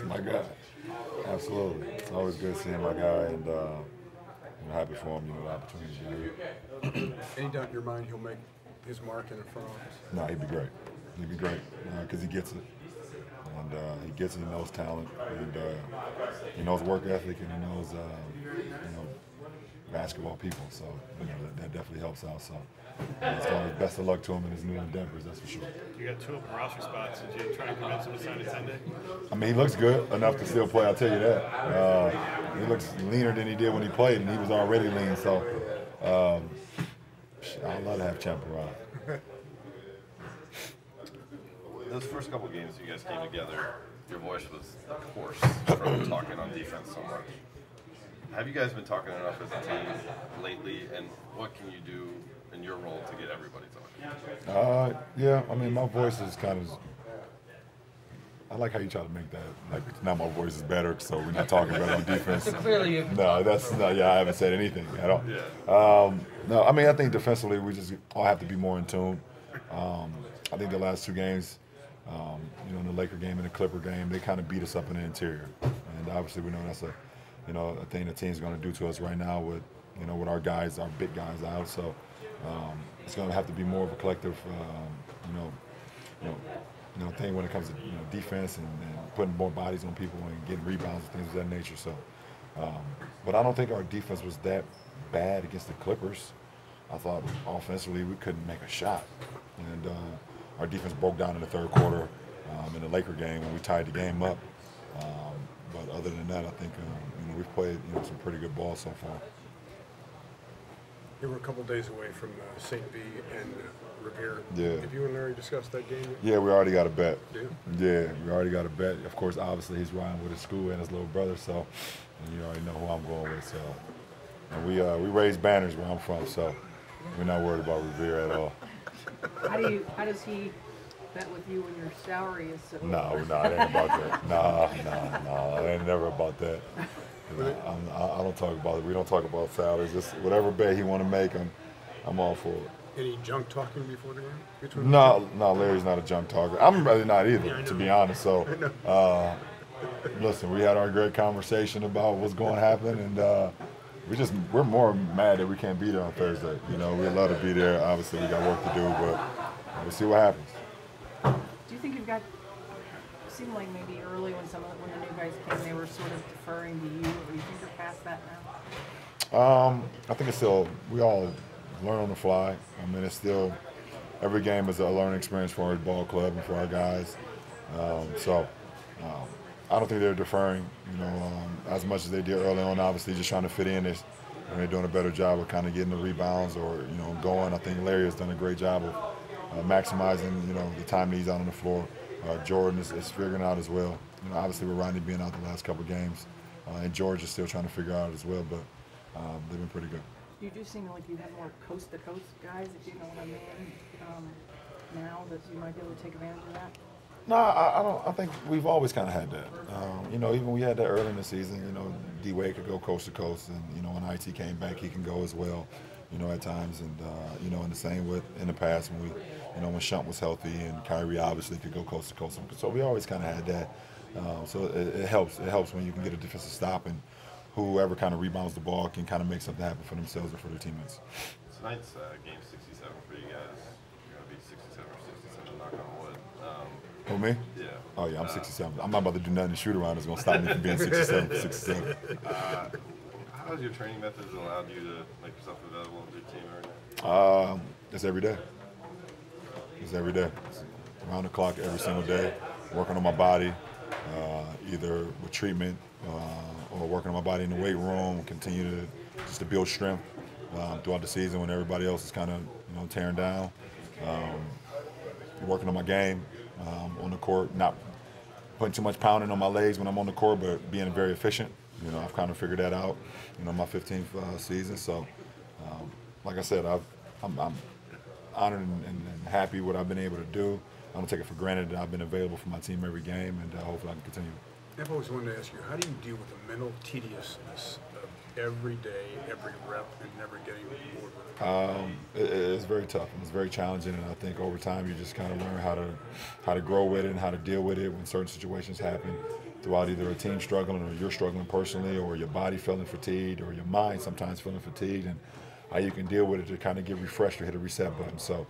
My guy. Absolutely. It's always good seeing my guy, and I'm happy for him, the opportunity to do it. Any doubt in your mind he'll make his mark in the front office? No, he'd be great. He'd be great because he gets it. And he gets it, he knows talent, and he knows work ethic, and he knows, basketball people. So, that definitely helps out. So, best of luck to him in his new endeavors, that's for sure. You got 2 open roster spots. Did you try and convince him to sign a 10-day? I mean, he looks good enough to still play, I'll tell you that. He looks leaner than he did when he played, and he was already lean. So, I'd love to have Champ around. Those first couple games you guys came together, your voice was hoarse from talking on defense so much. Have you guys been talking enough as a team lately, and what can you do in your role to get everybody talking? Yeah, I mean, my voice is kind of, I like how you try to make that, like, now my voice is better, so we're not talking about on defense. So clearly I haven't said anything at all. Yeah. No, I mean, I think defensively we just all have to be more in tune. I think the last 2 games, in the Laker game and the Clipper game, they kind of beat us up in the interior. And obviously we know that's a thing the team's going to do to us right now with, with our guys, our big guys out. So it's going to have to be more of a collective, thing when it comes to defense and putting more bodies on people and getting rebounds and things of that nature. So, but I don't think our defense was that bad against the Clippers. I thought offensively we couldn't make a shot, and our defense broke down in the third quarter in the Laker game when we tied the game up. But other than that, I think we've played some pretty good ball so far. You were a couple days away from St. B and Revere. Yeah. Have you and Larry discussed that game yet? Yeah, we already got a bet. Yeah, we already got a bet. Of course, obviously he's riding with his school and his little brother, so you already know who I'm going with. So, and we raise banners where I'm from, so we're not worried about Revere at all. How does he bet with you when your salary is so? No, it ain't about that. No, it ain't never about that. I don't talk about it. We don't talk about salaries. Just whatever bet he want to make, I'm all for it. Any junk talking before the game? No, Larry's not a junk talker. I'm really not either, to be honest. So, listen, we had our great conversation about what's going to happen, and we're more mad that we can't be there on Thursday. We'd love to be there. Obviously, we got work to do, but we'll see what happens. Do you think you've got? Seemed like maybe early when the new guys came, they were sort of deferring to you. Or do you think you're past that now? I think it's still, we all learn on the fly. I mean, it's still, every game is a learning experience for our ball club and for our guys. I don't think they're deferring, as much as they did early on. Obviously, just trying to fit in. They're doing a better job of kind of getting the rebounds or, going. I think Larry has done a great job of maximizing, the time that he's out on the floor. Jordan is figuring out as well. Obviously with Rodney being out the last couple of games, and George is still trying to figure out as well, but they've been pretty good. You do seem like you have more coast-to-coast guys, if you know what I mean, now that you might be able to take advantage of that? No, I don't. I think we've always kind of had that. Even we had that early in the season. D-Wade could go coast to coast, and when IT came back, he can go as well. At times, and and the same with in the past when we, when Shump was healthy and Kyrie obviously could go coast to coast. So we always kind of had that. So it helps. It helps when you can get a defensive stop and whoever kind of rebounds the ball can kind of make something happen for themselves or for their teammates. Tonight's game 67 for you guys. You're gonna be 67 or 67. Knock on wood. Who, me? Yeah. Oh yeah, I'm 67. I'm not about to do nothing to shoot around that's gonna stop me from being 67 for 67. How has your training methods allowed you to make yourself available to your team right now? It's every day. It's every day. It's around the clock every single day, working on my body, either with treatment or working on my body in the weight room, continue to build strength throughout the season when everybody else is kind of tearing down. Working on my game on the court, not putting too much pounding on my legs when I'm on the court, but being very efficient. I've kind of figured that out, my 15th season. So, like I said, I'm honored and happy what I've been able to do. I don't take it for granted that I've been available for my team every game, and hopefully I can continue. I've always wanted to ask you, how do you deal with the mental tediousness of every day, every rep, and never getting bored with it? It's very tough and it's very challenging, and I think over time you just kind of learn how to grow with it and how to deal with it when certain situations happen throughout either a team struggling or you're struggling personally or your body feeling fatigued or your mind sometimes feeling fatigued, and how you can deal with it to kind of get refreshed or hit a reset button. So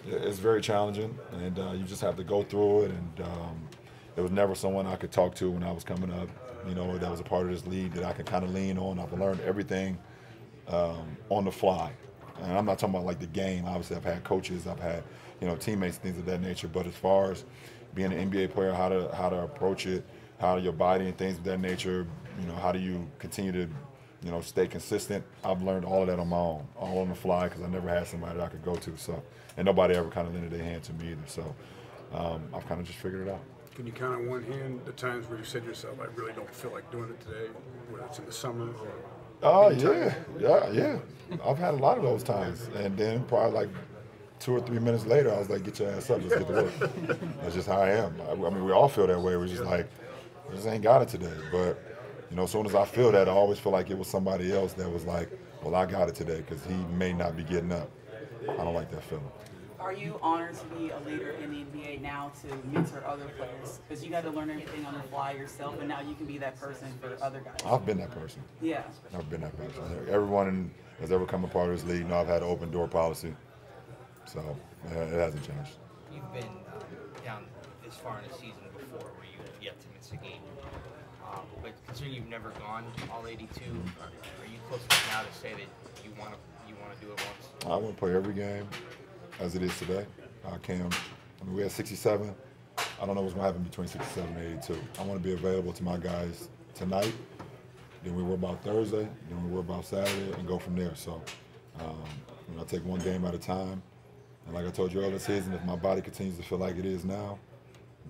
it's very challenging, and you just have to go through it. And there was never someone I could talk to when I was coming up, that was a part of this league that I could kind of lean on. I've learned everything on the fly. And I'm not talking about like the game. Obviously, I've had coaches, I've had teammates, things of that nature. But as far as being an NBA player, how to approach it, how your body and things of that nature, how do you continue to stay consistent. I've learned all of that on my own, all on the fly, because I never had somebody that I could go to. So, and nobody ever kind of lended their hand to me either. So, I've kind of just figured it out. Can you count on one hand the times where you said to yourself, I really don't feel like doing it today, whether it's in the summer or? Oh, yeah. I've had a lot of those times. And then probably like 2 or 3 minutes later, I was like, get your ass up, let's get to work. That's just how I am. I mean, we all feel that way. We're just like, I just ain't got it today. But, as soon as I feel that, I always feel like it was somebody else that was like, well, I got it today, because he may not be getting up. I don't like that feeling. Are you honored to be a leader in the NBA now, to mentor other players? Because you got to learn everything on the fly yourself, and now you can be that person for other guys. I've been that person. Yeah. I've been that person. Everyone has ever come a part of this league. I've had an open door policy. So it hasn't changed. You've been down this far in the season before where you've yet to miss a game. But considering you've never gone all 82, are you close enough now to say that you want to do it once? I want to play every game as it is today. We had 67. I don't know what's going to happen between 67 and 82. I want to be available to my guys tonight. Then we worry about Thursday. Then we worry about Saturday and go from there. So I take one game at a time. And like I told you earlier this season, if my body continues to feel like it is now,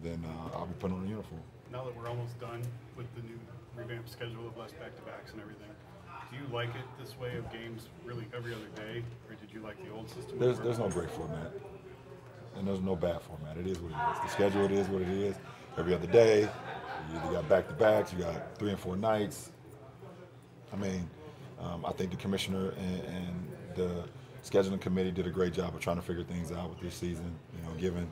then I'll be putting on a uniform. Now that we're almost done with the new revamped schedule of less back-to-backs and everything, do you like it this way of games really every other day, or did you like the old system? There's no great format, and there's no bad format. It is what it is. The schedule, it is what it is. Every other day, you either got back-to-backs, you got 3 and 4 nights. I mean, I think the commissioner and the scheduling committee did a great job of trying to figure things out with this season, given,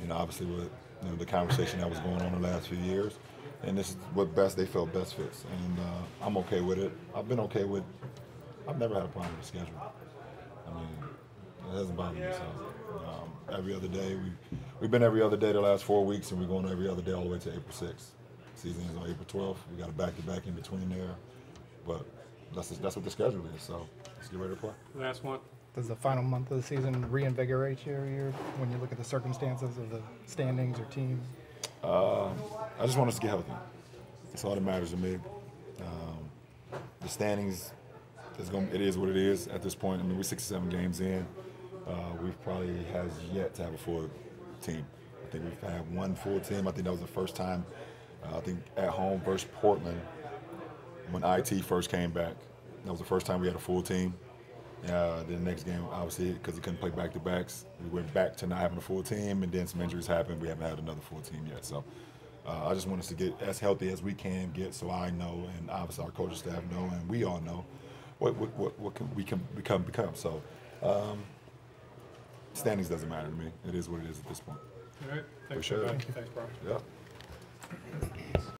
obviously with the conversation that was going on the last few years. And this is what they felt best fits. And I'm okay with it. I've never had a problem with the schedule. I mean, it hasn't bothered me. So every other day, we've been every other day the last 4 weeks, and we're going every other day all the way to April 6th. Season is on April 12th. We got a back-to-back in between there. But that's what the schedule is. So let's get ready to play. Last one. Does the final month of the season reinvigorate you when you look at the circumstances of the standings or teams? I just want us to get healthy. That's all that matters to me. The standings, it is what it is at this point. I mean, we're 67 games in. We've probably has yet to have a full team. I think we've had one full team. I think that was the first time, I think at home versus Portland, when IT first came back. That was the first time we had a full team. The next game, obviously, because he couldn't play back-to-backs, we went back to not having a full team, and then some injuries happened. We haven't had another full team yet. So I just want us to get as healthy as we can get, so I know, and obviously our coaching staff know, and we all know what we can become. So standings doesn't matter to me. It is what it is at this point. All right. Thanks, For sure. Thanks, bro. Yeah.